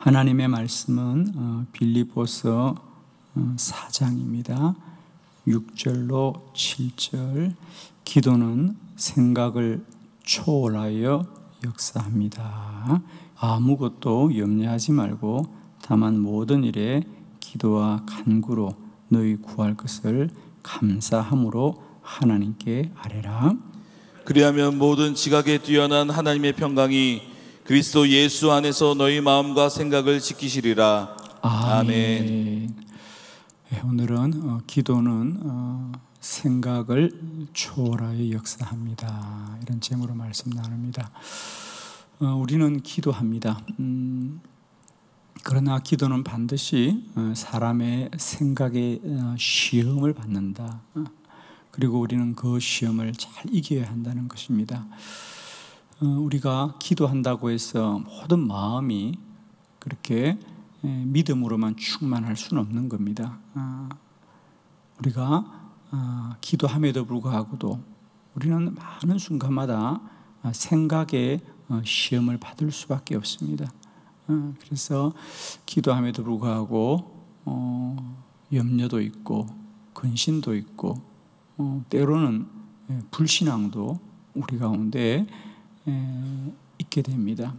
하나님의 말씀은 빌립보서 4장입니다. 6절로 7절. 기도는 생각을 초월하여 역사합니다. 아무것도 염려하지 말고 다만 모든 일에 기도와 간구로 너희 구할 것을 감사함으로 하나님께 아뢰라. 그리하면 모든 지각에 뛰어난 하나님의 평강이 그리스도 예수 안에서 너희 마음과 생각을 지키시리라. 아멘. 오늘은 기도는 생각을 초월하여 역사합니다. 이런 제목으로 말씀 나눕니다. 우리는 기도합니다. 그러나 기도는 반드시 사람의 생각에 시험을 받는다. 그리고 우리는 그 시험을 잘 이겨야 한다는 것입니다. 우리가 기도한다고 해서 모든 마음이 그렇게 믿음으로만 충만할 수는 없는 겁니다. 우리가 기도함에도 불구하고도 우리는 많은 순간마다 생각에 시험을 받을 수밖에 없습니다. 그래서 기도함에도 불구하고 염려도 있고 근심도 있고 때로는 불신앙도 우리 가운데 있게 됩니다.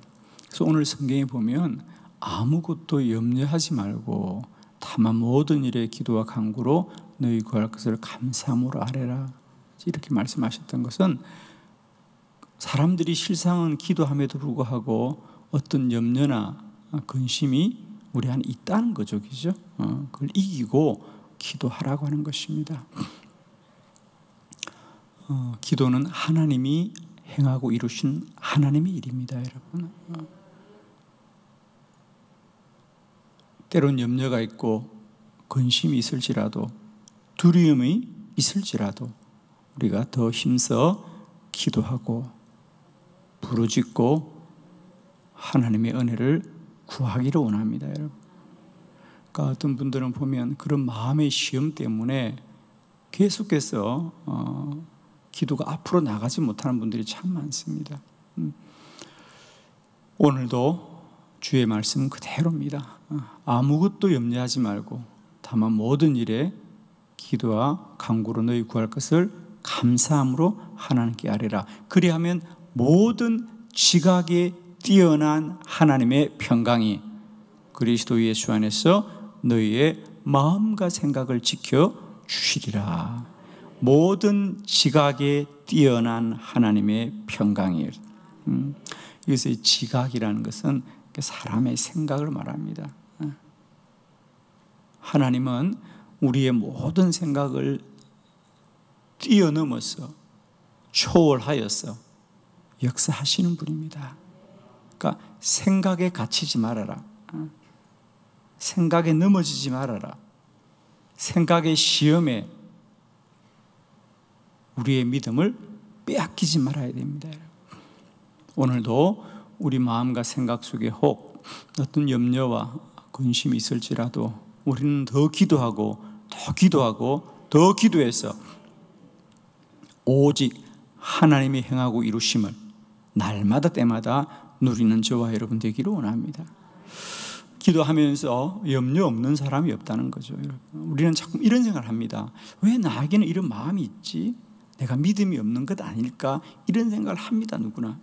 그래서 오늘 성경에 보면 아무것도 염려하지 말고 다만 모든 일에 기도와 간구로 너희 구할 것을 감사함으로 아뢰라, 이렇게 말씀하셨던 것은 사람들이 실상은 기도함에도 불구하고 어떤 염려나 근심이 우리 안에 있다는 거죠, 그죠? 그걸 이기고 기도하라고 하는 것입니다. 기도는 하나님이 행하고 이루신 하나님의 일입니다, 여러분. 때론 염려가 있고 근심이 있을지라도 두려움이 있을지라도 우리가 더 힘써 기도하고 부르짖고 하나님의 은혜를 구하기를 원합니다, 여러분. 그러니까 어떤 분들은 보면 그런 마음의 시험 때문에 계속해서 기도가 앞으로 나가지 못하는 분들이 참 많습니다. 오늘도 주의 말씀은 그대로입니다. 아무것도 염려하지 말고 다만 모든 일에 기도와 간구로 너희 구할 것을 감사함으로 하나님께 아뢰라. 그리하면 모든 지각에 뛰어난 하나님의 평강이 그리스도 예수 안에서 너희의 마음과 생각을 지켜 주시리라. 모든 지각에 뛰어난 하나님의 평강이에요. 여기서 지각이라는 것은 사람의 생각을 말합니다. 하나님은 우리의 모든 생각을 뛰어넘어서 초월하여서 역사하시는 분입니다. 그러니까 생각에 갇히지 말아라. 생각에 넘어지지 말아라. 생각의 시험에 우리의 믿음을 빼앗기지 말아야 됩니다. 오늘도 우리 마음과 생각 속에 혹 어떤 염려와 근심이 있을지라도 우리는 더 기도하고 더 기도하고 더 기도해서 오직 하나님이 행하고 이루심을 날마다 때마다 누리는 저와 여러분 되기를 원합니다. 기도하면서 염려 없는 사람이 없다는 거죠. 우리는 자꾸 이런 생각을 합니다. 왜 나에게는 이런 마음이 있지? 내가 믿음이 없는 것 아닐까? 이런 생각을 합니다, 누구나.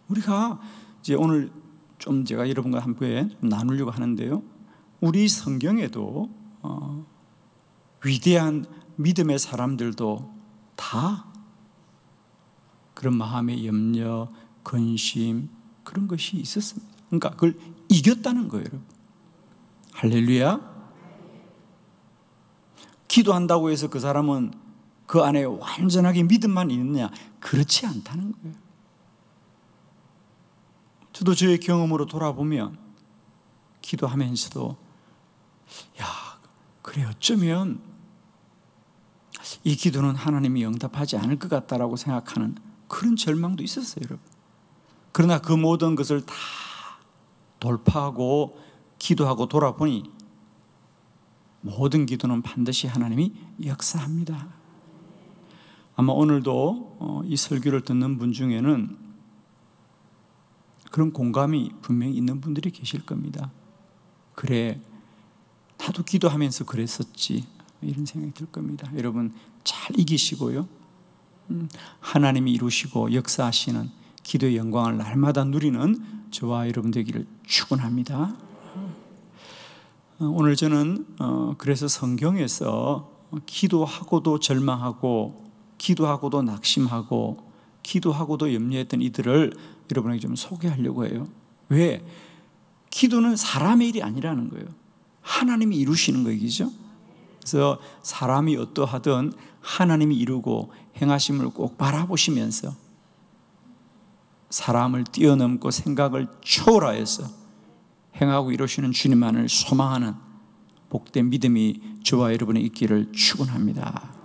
우리가 이제 오늘 좀 제가 여러분과 함께 나누려고 하는데요. 우리 성경에도 위대한 믿음의 사람들도 다 그런 마음의 염려, 근심 그런 것이 있었습니다. 그러니까 그걸 이겼다는 거예요, 여러분. 할렐루야. 기도한다고 해서 그 사람은 그 안에 완전하게 믿음만 있느냐? 그렇지 않다는 거예요. 저도 저의 경험으로 돌아보면 기도하면서도 그래 어쩌면 이 기도는 하나님이 응답하지 않을 것 같다라고 생각하는 그런 절망도 있었어요, 여러분. 그러나 그 모든 것을 다 돌파하고 기도하고 돌아보니 모든 기도는 반드시 하나님이 역사합니다. 아마 오늘도 이 설교를 듣는 분 중에는 그런 공감이 분명히 있는 분들이 계실 겁니다. 그래, 나도 기도하면서 그랬었지, 이런 생각이 들 겁니다. 여러분 잘 이기시고요, 하나님이 이루시고 역사하시는 기도의 영광을 날마다 누리는 저와 여러분 되기를 축원합니다. 오늘 저는 그래서 성경에서 기도하고도 절망하고, 기도하고도 낙심하고, 기도하고도 염려했던 이들을 여러분에게 좀 소개하려고 해요. 왜? 기도는 사람의 일이 아니라는 거예요. 하나님이 이루시는 거 얘기죠. 그래서 사람이 어떠하든 하나님이 이루고 행하심을 꼭 바라보시면서 사람을 뛰어넘고 생각을 초월하여서 행하고 이루시는 주님만을 소망하는 복된 믿음이 저와 여러분의 있기를 축원합니다.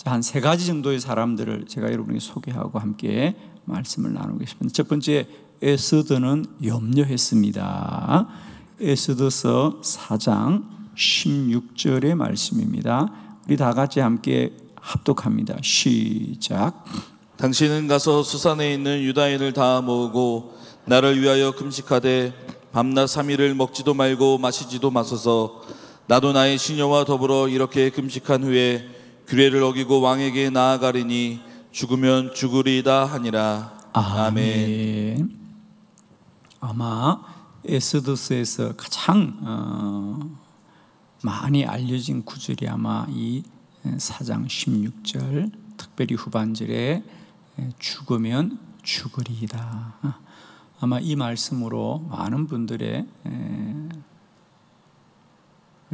한 3가지 정도의 사람들을 제가 여러분에게 소개하고 함께 말씀을 나누겠습니다. 첫 번째, 에스더는 염려했습니다. 에스더서 4장 16절의 말씀입니다. 우리 다 같이 함께 합독합니다. 시작. 당신은 가서 수산에 있는 유다인을 다 모으고 나를 위하여 금식하되 밤낮 3일을 먹지도 말고 마시지도 마소서. 나도 나의 시녀와 더불어 이렇게 금식한 후에 규례를 어기고 왕에게 나아가리니 죽으면 죽으리이다 하니라. 아멘. 아마 에스더서에서 가장 많이 알려진 구절이 아마 이 4장 16절, 특별히 후반절에 죽으면 죽으리이다. 아마 이 말씀으로 많은 분들의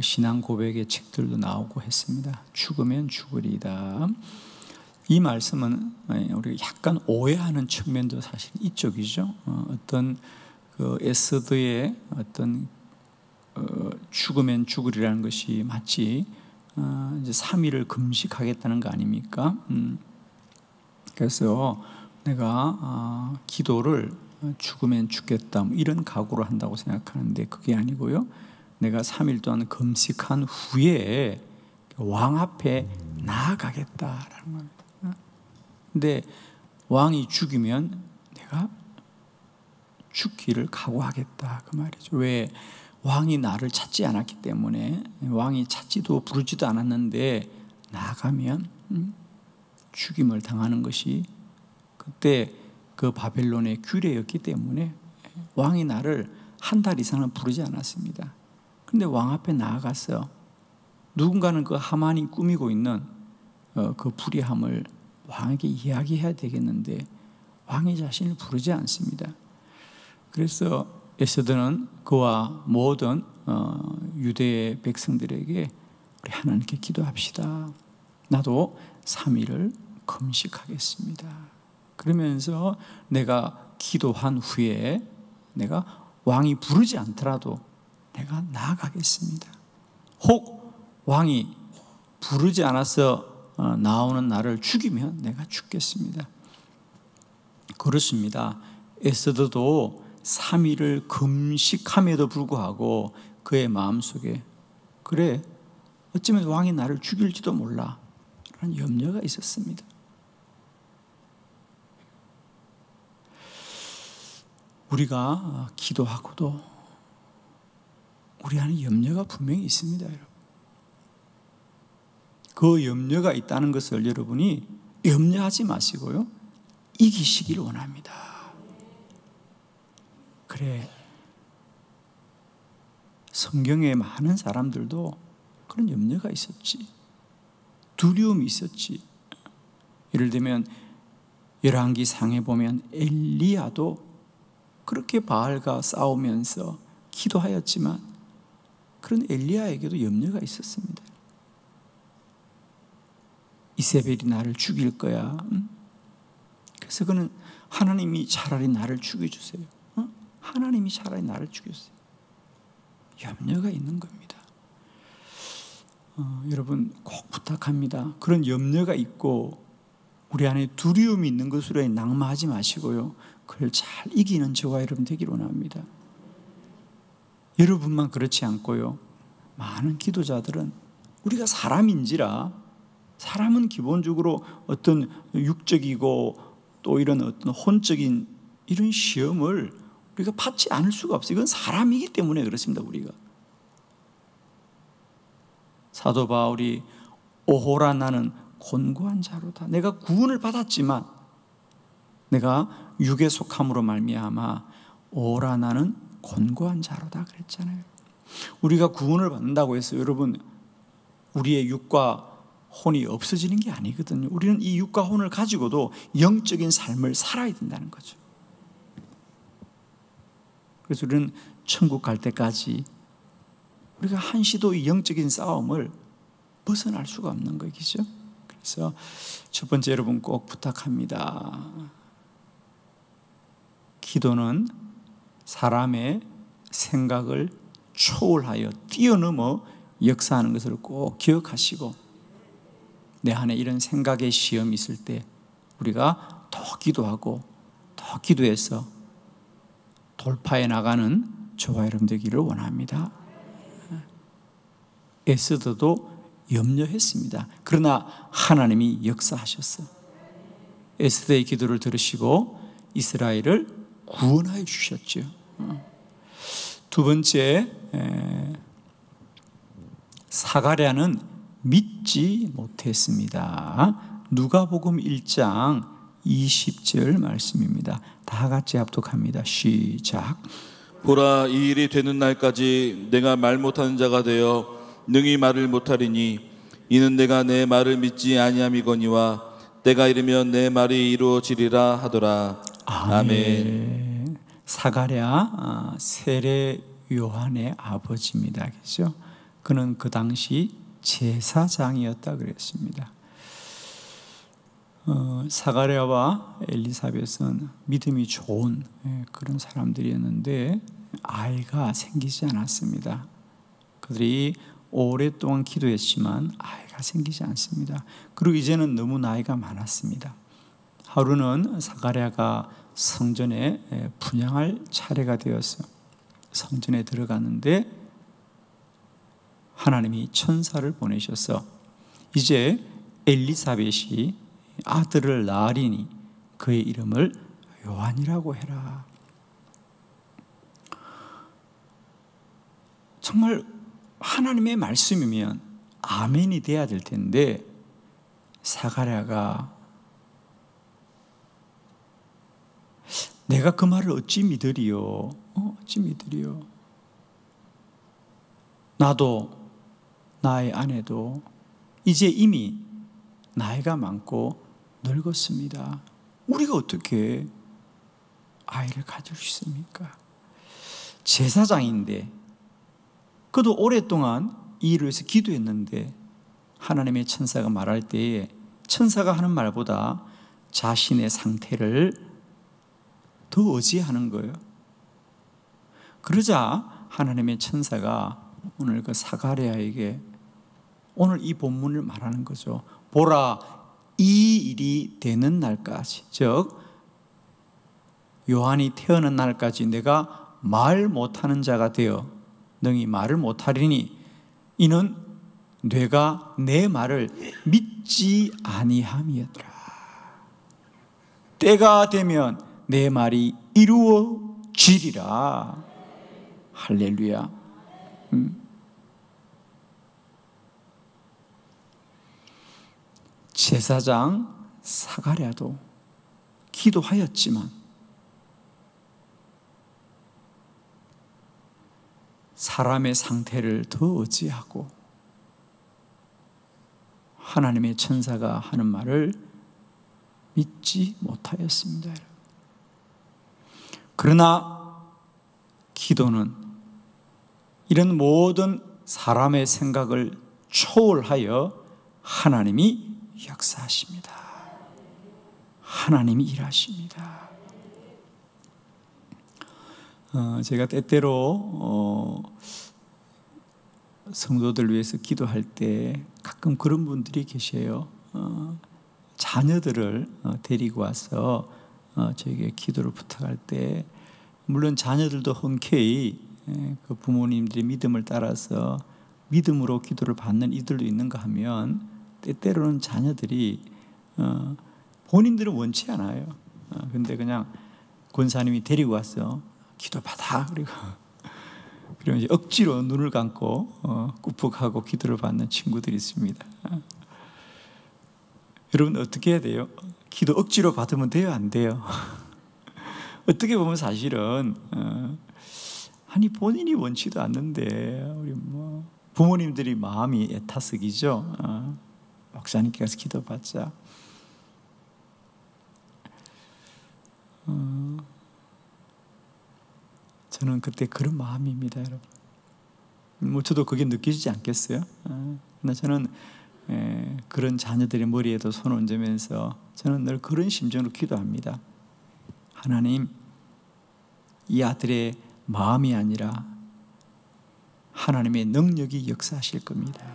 신앙 고백의 책들도 나오고 했습니다. 죽으면 죽으리이다. 이 말씀은 우리가 약간 오해하는 측면도 사실 이쪽이죠. 어떤 그 에스더의 어떤 죽으면 죽으리라는 것이 마치 이제 3일을 금식하겠다는 거 아닙니까? 그래서 내가 기도를 죽으면 죽겠다, 뭐 이런 각오를 한다고 생각하는데 그게 아니고요. 내가 3일 동안 금식한 후에 왕 앞에 나아가겠다라는 겁니다. 근데 왕이 죽이면 내가 죽기를 각오하겠다, 그 말이죠. 왜? 왕이 나를 찾지 않았기 때문에, 왕이 찾지도 부르지도 않았는데 나아가면 죽임을 당하는 것이 그때 그 바벨론의 규례였기 때문에 왕이 나를 한 달 이상은 부르지 않았습니다. 그런데 왕 앞에 나아가서 누군가는 그 하만이 꾸미고 있는 그 불의함을 왕에게 이야기해야 되겠는데 왕이 자신을 부르지 않습니다. 그래서 에스더는 그와 모든 유대의 백성들에게 우리 하나님께 기도합시다. 나도 3일을 금식하겠습니다. 그러면서 내가 기도한 후에 내가 왕이 부르지 않더라도 내가 나아가겠습니다. 혹 왕이 부르지 않아서 나오는 나를 죽이면 내가 죽겠습니다. 그렇습니다. 에스더도 3일을 금식함에도 불구하고 그의 마음속에 그래, 어쩌면 왕이 나를 죽일지도 몰라 라는 염려가 있었습니다. 우리가 기도하고도 우리 안에 염려가 분명히 있습니다, 여러분. 그 염려가 있다는 것을 여러분이 염려하지 마시고요, 이기시기를 원합니다. 그래, 성경에 많은 사람들도 그런 염려가 있었지, 두려움이 있었지. 예를 들면 열왕기 상에 보면 엘리야도 그렇게 바알과 싸우면서 기도하였지만 그런 엘리야에게도 염려가 있었습니다. 이세벨이 나를 죽일 거야. 그래서 그는 하나님이 차라리 나를 죽여주세요. 하나님이 차라리 나를 죽여주세요. 염려가 있는 겁니다. 여러분 꼭 부탁합니다. 그런 염려가 있고 우리 안에 두려움이 있는 것으로 낙마하지 마시고요, 그걸 잘 이기는 저와 여러분 되기를 원합니다. 여러분만 그렇지 않고요, 많은 기도자들은 우리가 사람인지라, 사람은 기본적으로 어떤 육적이고 또 이런 어떤 혼적인 이런 시험을 우리가 받지 않을 수가 없어요. 이건 사람이기 때문에 그렇습니다. 우리가 사도 바울이 오호라 나는 곤고한 자로다. 내가 구원을 받았지만 내가 육에 속함으로 말미암아 오호라 나는 곤고한 자로다 그랬잖아요. 우리가 구원을 받는다고 해서 여러분 우리의 육과 혼이 없어지는 게 아니거든요. 우리는 이 육과 혼을 가지고도 영적인 삶을 살아야 된다는 거죠. 그래서 우리는 천국 갈 때까지 우리가 한시도 이 영적인 싸움을 벗어날 수가 없는 거겠죠. 그래서 첫 번째 여러분 꼭 부탁합니다. 기도는 사람의 생각을 초월하여 뛰어넘어 역사하는 것을 꼭 기억하시고, 내 안에 이런 생각의 시험이 있을 때 우리가 더 기도하고 더 기도해서 돌파해 나가는 저와 여러분 되기를 원합니다. 에스더도 염려했습니다. 그러나 하나님이 역사하셨어요. 에스더의 기도를 들으시고 이스라엘을 구원하여 주셨죠. 두 번째, 사가랴는 믿지 못했습니다. 누가복음 1장 20절 말씀입니다. 다 같이 합독합니다. 시작. 보라, 이 일이 되는 날까지 내가 말 못하는 자가 되어 능히 말을 못하리니 이는 내가 내 말을 믿지 아니함이거니와 때가 이르면 내 말이 이루어지리라 하더라. 아멘. 사가랴 세례 요한의 아버지입니다. 그렇죠? 그는 그 당시 제사장이었다 그랬습니다. 사가랴와 엘리사벳은 믿음이 좋은 그런 사람들이었는데 아이가 생기지 않았습니다. 그들이 오랫동안 기도했지만 아이가 생기지 않습니다. 그리고 이제는 너무 나이가 많았습니다. 하루는 사가랴가 성전에 분향할 차례가 되어서 성전에 들어갔는데 하나님이 천사를 보내셔서 이제 엘리사벳이 아들을 낳으리니 그의 이름을 요한이라고 해라. 정말 하나님의 말씀이면 아멘이 돼야 될 텐데 사가랴가 내가 그 말을 어찌 믿으리요? 어찌 믿으리요? 나도 나의 아내도 이제 이미 나이가 많고 늙었습니다. 우리가 어떻게 아이를 가질 수 있습니까? 제사장인데 그도 오랫동안 이 일을 위해서 기도했는데 하나님의 천사가 말할 때에 천사가 하는 말보다 자신의 상태를 더 의지하는 거예요. 그러자 하나님의 천사가 오늘 그 사가랴에게 오늘 이 본문을 말하는 거죠. 보라, 이 일이 되는 날까지, 즉 요한이 태어난 날까지 내가 말 못하는 자가 되어 능히 말을 못하리니 이는 뇌가 내 말을 믿지 아니함이었더라. 때가 되면 내 말이 이루어지리라. 할렐루야. 제사장 사가랴도 기도하였지만 사람의 상태를 더 의지하고 하나님의 천사가 하는 말을 믿지 못하였습니다. 그러나 기도는 이런 모든 사람의 생각을 초월하여 하나님이 역사하십니다. 하나님이 일하십니다. 제가 때때로 성도들 위해서 기도할 때 가끔 그런 분들이 계세요. 자녀들을 데리고 와서 저에게 기도를 부탁할 때 물론 자녀들도 흔쾌히 그 부모님들의 믿음을 따라서 믿음으로 기도를 받는 이들도 있는가 하면 때때로는 자녀들이 본인들은 원치 않아요. 근데 그냥 권사님이 데리고 왔어. 기도받아. 그리고 이제 억지로 눈을 감고 꾹꾹하고 기도를 받는 친구들이 있습니다. 여러분 어떻게 해야 돼요? 기도 억지로 받으면 돼요? 안 돼요? 어떻게 보면 사실은 아니 본인이 원치도 않는데 우리 부모님들이 마음이 애타석이죠. 목사님께 가서 기도받자. 저는 그때 그런 마음입니다, 여러분. 저도 그게 느끼시지 않겠어요? 근데 저는 그런 자녀들의 머리에도 손 얹으면서 저는 늘 그런 심정으로 기도합니다. 하나님, 이 아들의 마음이 아니라 하나님의 능력이 역사하실 겁니다.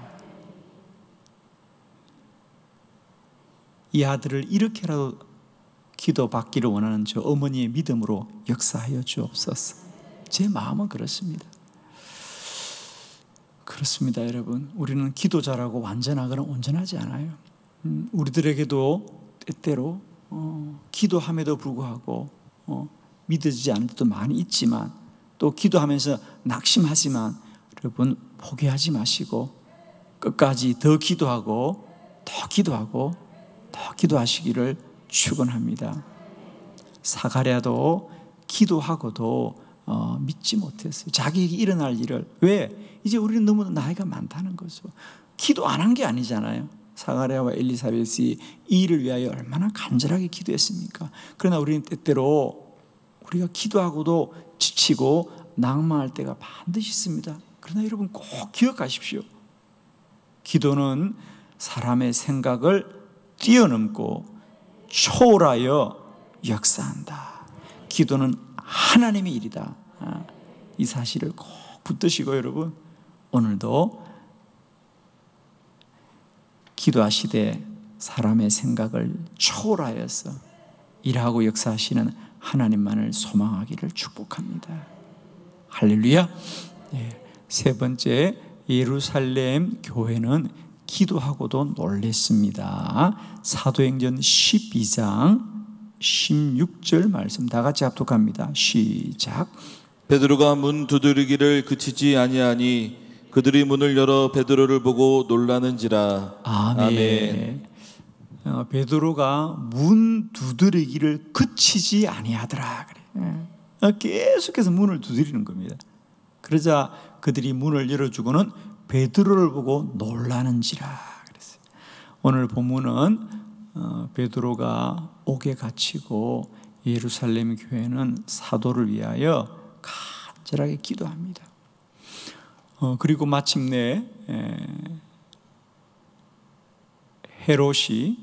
이 아들을 이렇게라도 기도받기를 원하는 저 어머니의 믿음으로 역사하여 주옵소서. 제 마음은 그렇습니다. 그렇습니다, 여러분. 우리는 기도자라고 완전하거나 온전하지 않아요. 우리들에게도 때때로 기도함에도 불구하고 믿어지지 않는 것도 많이 있지만, 또 기도하면서 낙심하지만 여러분 포기하지 마시고 끝까지 더 기도하고 더 기도하고 더 기도하시기를 축원합니다. 사가랴도 기도하고도 믿지 못했어요. 자기에게 일어날 일을. 왜? 이제 우리는 너무 나이가 많다는 거죠. 기도 안 한 게 아니잖아요. 사가랴와 엘리사벳이 이 일을 위하여 얼마나 간절하게 기도했습니까? 그러나 우리는 때때로 우리가 기도하고도 지치고 낭망할 때가 반드시 있습니다. 그러나 여러분 꼭 기억하십시오. 기도는 사람의 생각을 뛰어넘고 초월하여 역사한다. 기도는 하나님의 일이다. 이 사실을 꼭 붙드시고 여러분 오늘도 기도하시되 사람의 생각을 초월하여서 일하고 역사하시는 하나님만을 소망하기를 축복합니다. 할렐루야. 네. 세 번째, 예루살렘 교회는 기도하고도 놀랬습니다. 사도행전 12장 16절 말씀 다 같이 합독합니다. 시작. 베드로가 문 두드리기를 그치지 아니하니 그들이 문을 열어 베드로를 보고 놀라는지라. 아멘. 베드로가 문 두드리기를 그치지 아니하더라. 그래. 계속해서 문을 두드리는 겁니다. 그러자 그들이 문을 열어주고는 베드로를 보고 놀라는지라 그랬어요. 오늘 본문은 베드로가 옥에 갇히고 예루살렘 교회는 사도를 위하여 간절하게 기도합니다. 그리고 마침내 헤롯이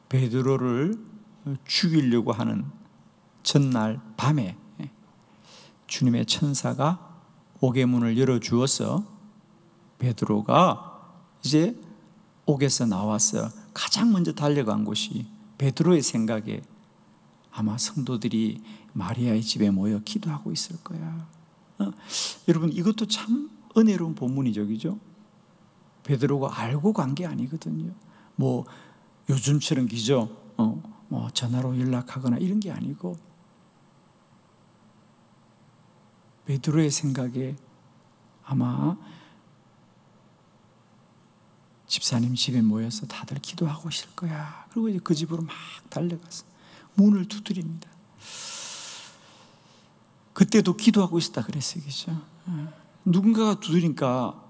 베드로를 죽이려고 하는 전날 밤에 주님의 천사가 옥의 문을 열어주어서 베드로가 이제 옥에서 나와서 가장 먼저 달려간 곳이 베드로의 생각에 아마 성도들이 마리아의 집에 모여 기도하고 있을 거야. 여러분 이것도 참 은혜로운 본문이죠, 그죠? 베드로가 알고 간 게 아니거든요. 뭐 요즘처럼 기죠? 뭐 전화로 연락하거나 이런 게 아니고 베드로의 생각에 아마 집사님 집에 모여서 다들 기도하고 있을 거야. 그리고 이제 그 집으로 막 달려가서 문을 두드립니다. 그때도 기도하고 있었다 그랬어요, 그죠? 누군가가 두드리니까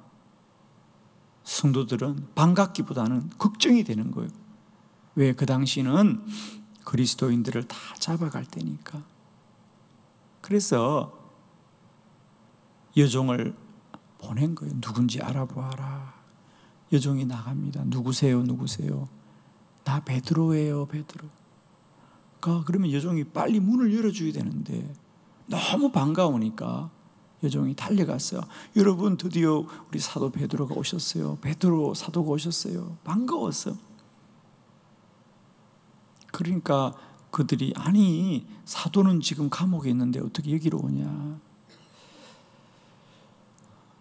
성도들은 반갑기보다는 걱정이 되는 거예요. 왜? 그 당시는 그리스도인들을 다 잡아갈 때니까. 그래서 여종을 보낸 거예요. 누군지 알아보아라. 여종이 나갑니다. 누구세요? 누구세요? 나 베드로예요, 베드로. 그러면 여종이 빨리 문을 열어줘야 되는데 너무 반가우니까 여종이 달려갔어요. 여러분 드디어 우리 사도 베드로가 오셨어요. 베드로 사도가 오셨어요. 반가웠어. 그러니까 그들이 아니 사도는 지금 감옥에 있는데 어떻게 여기로 오냐.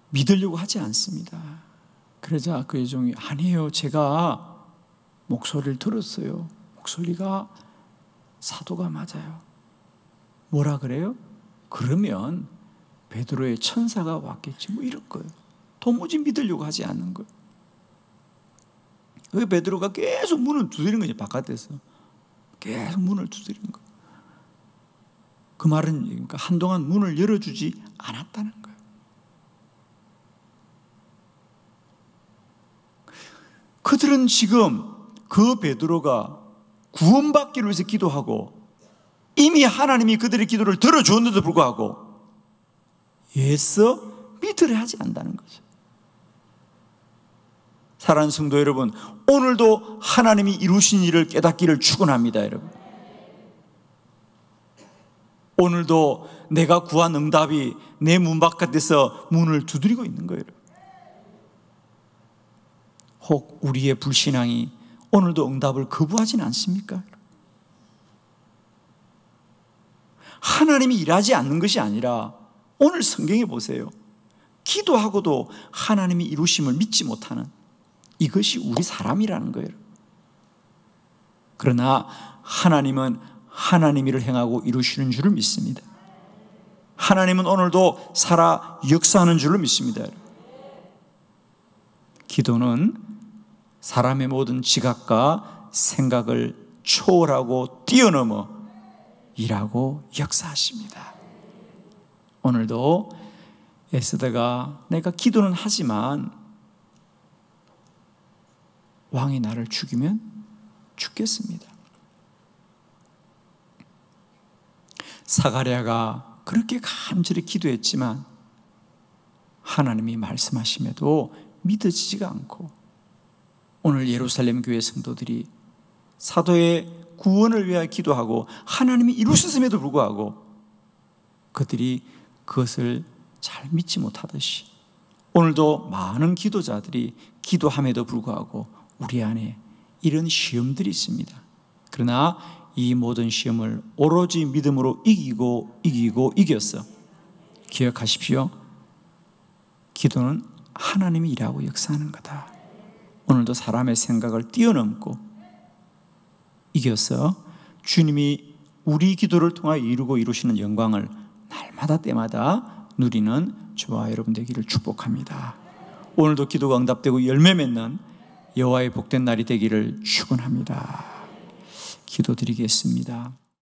믿으려고 하지 않습니다. 그러자 그 여종이 아니에요. 제가 목소리를 들었어요. 목소리가 사도가 맞아요. 뭐라 그래요? 그러면 베드로의 천사가 왔겠지, 뭐 이런 거예요. 도무지 믿으려고 하지 않는 거예요. 그 베드로가 계속 문을 두드리는 거죠. 바깥에서 계속 문을 두드리는 거예요. 그 말은 그러니까 한동안 문을 열어주지 않았다는 거예요. 그들은 지금 그 베드로가 구원받기를 위해서 기도하고 이미 하나님이 그들의 기도를 들어주었는데도 불구하고 예서 믿으려 하지 않는다는 거죠. 사랑하는 성도 여러분, 오늘도 하나님이 이루신 일을 깨닫기를 축원합니다, 여러분. 오늘도 내가 구한 응답이 내 문 바깥에서 문을 두드리고 있는 거예요. 혹 우리의 불신앙이 오늘도 응답을 거부하지는 않습니까? 하나님이 일하지 않는 것이 아니라 오늘 성경에 보세요. 기도하고도 하나님이 이루심을 믿지 못하는 이것이 우리 사람이라는 거예요. 그러나 하나님은 하나님 일을 행하고 이루시는 줄을 믿습니다. 하나님은 오늘도 살아 역사하는 줄로 믿습니다. 기도는 사람의 모든 지각과 생각을 초월하고 뛰어넘어 일하고 역사하십니다. 오늘도 에스더가 내가 기도는 하지만 왕이 나를 죽이면 죽겠습니다. 사가랴가 그렇게 간절히 기도했지만 하나님이 말씀하심에도 믿어지지가 않고 오늘 예루살렘 교회 성도들이 사도의 구원을 위하여 기도하고 하나님이 이루셨음에도 불구하고 그들이 그것을 잘 믿지 못하듯이 오늘도 많은 기도자들이 기도함에도 불구하고 우리 안에 이런 시험들이 있습니다. 그러나 이 모든 시험을 오로지 믿음으로 이겼어. 기억하십시오. 기도는 하나님이 일하고 역사하는 거다. 오늘도 사람의 생각을 뛰어넘고 이겨서 주님이 우리 기도를 통하여 이루시는 영광을 날마다 때마다 누리는 저와 여러분 되기를 축복합니다. 오늘도 기도가 응답되고 열매 맺는 여호와의 복된 날이 되기를 축원합니다. 기도드리겠습니다.